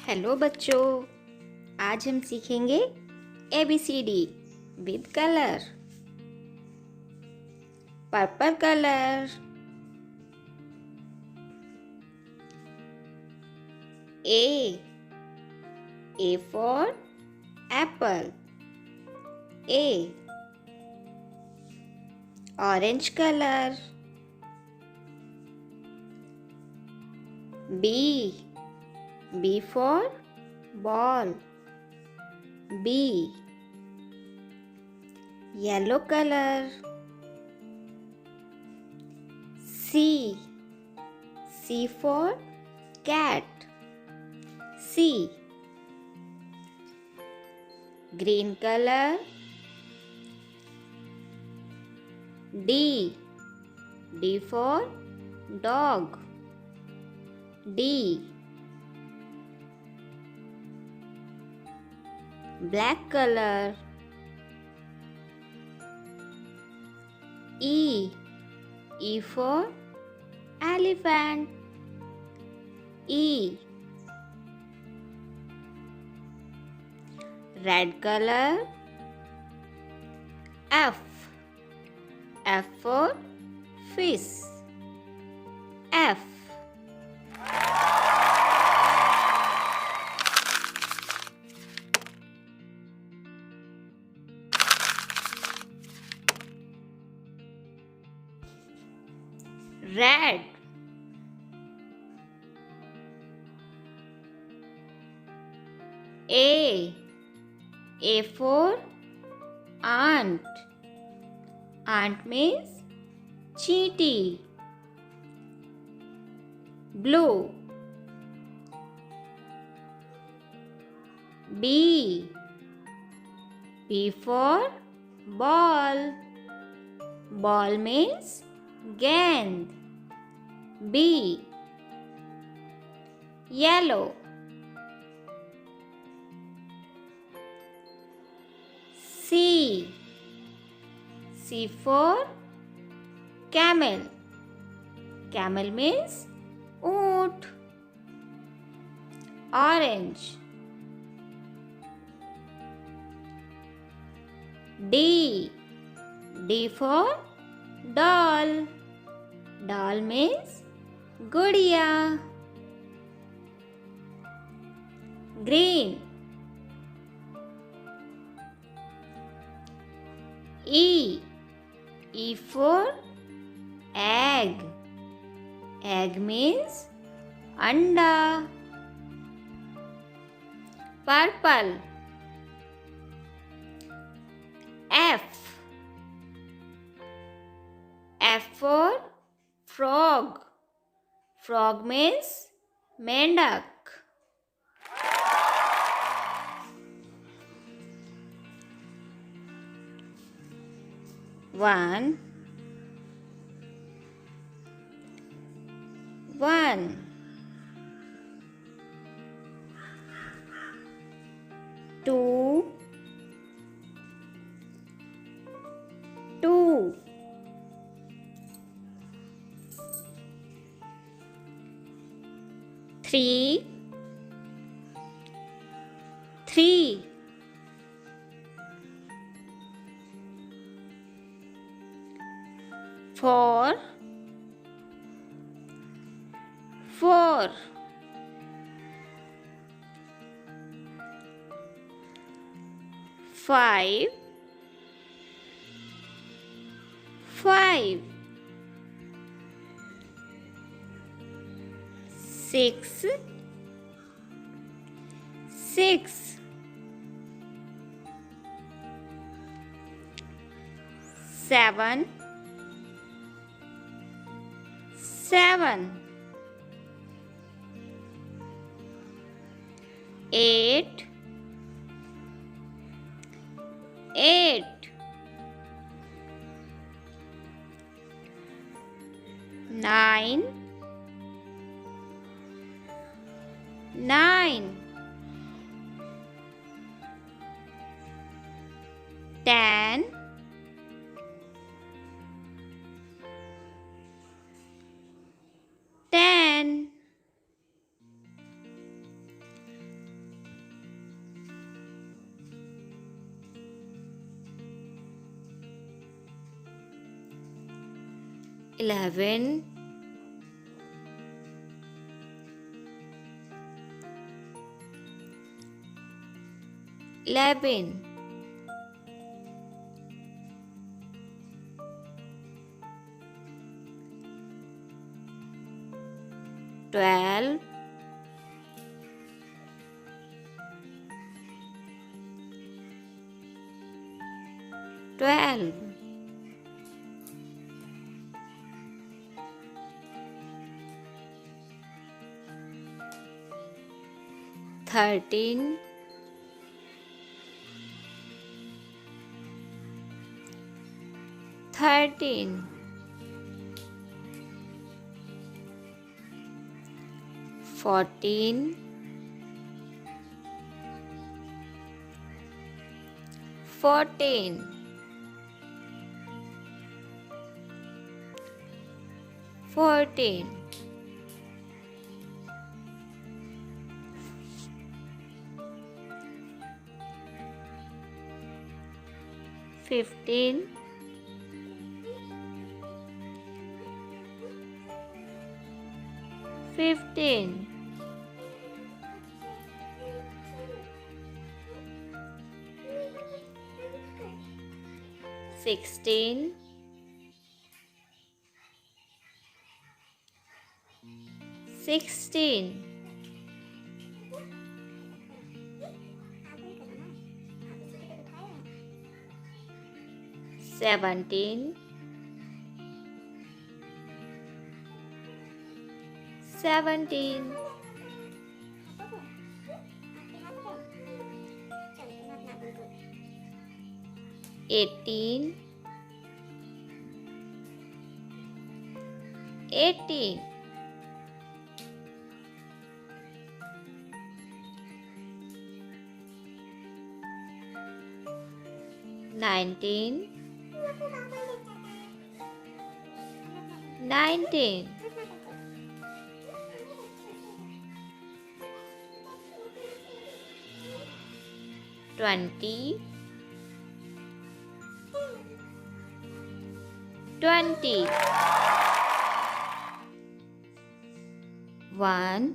Hello बच्चों, आज हम सीखेंगे ABCD with colour. Purple colour A for apple, A. Orange color B for ball, B. Yellow color C for cat, C. Green color D for dog, D. Black color E for elephant, E. Red color F for fish, F. Red A for ant, ant means cheetah. Blue B for ball, ball means गेंद, B. Yellow C for camel, camel means ऊंट. Orange D for doll, doll means गुड़िया. Green E for egg, egg means अंडा. Purple F for frog, frog means mendak. One 2 3 4 5 6 7 8 9 10 10 11, 11, 12, 12, 13, 13, 14, 14, 14, 15, 15, 16, 16, 17, 17, 18, 18, 19, 19, 20, 20, 1,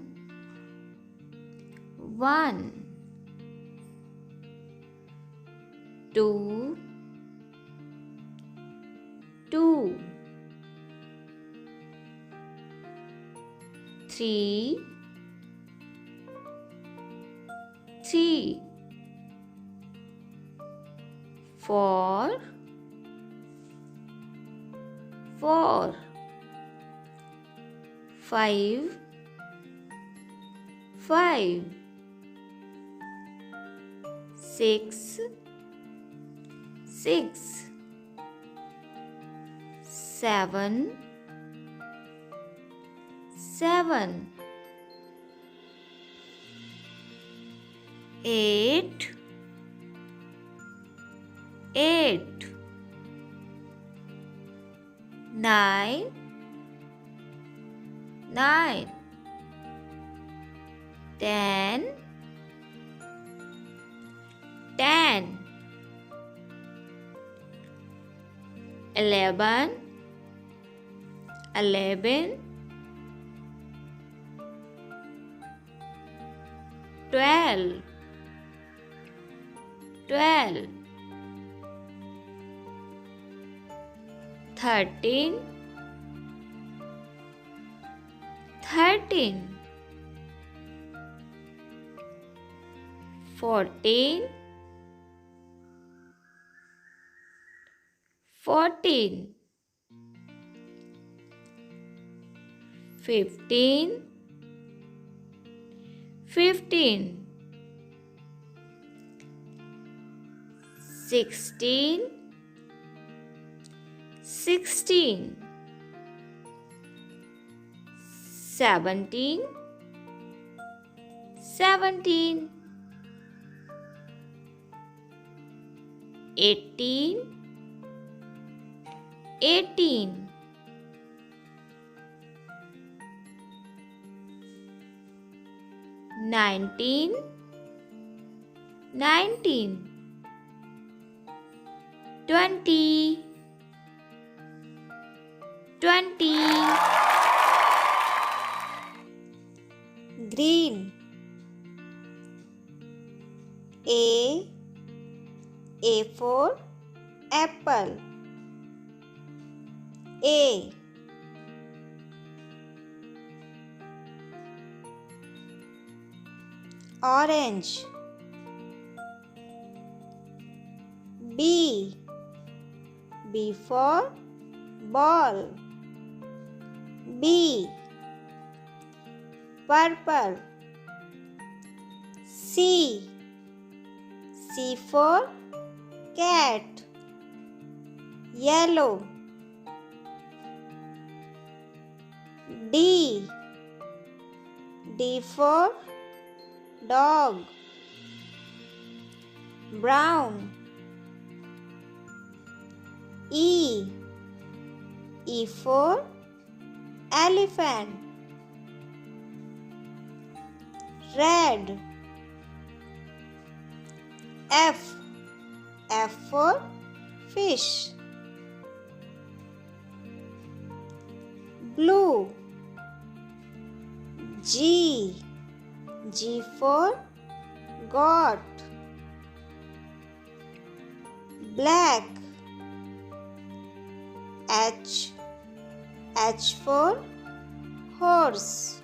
1, 2, 2, 3, 3, 4, 4, 5, 5, 6, 6, 7, 7, 8, 8, 9, 9, 10, 10, 11, 11, 12, 12, 13, 13, 14, 14, 15, 15, 16, 16, 17, 17, 18, 18, 19, 19, 20, 20. Green. A for apple. A. Orange. B. B for ball. B. Purple. C. C for cat. Yellow. D. D for dog. Brown. E. E for elephant. Red. F. F for fish. Blue. G. G for goat. Black. H. H for horse.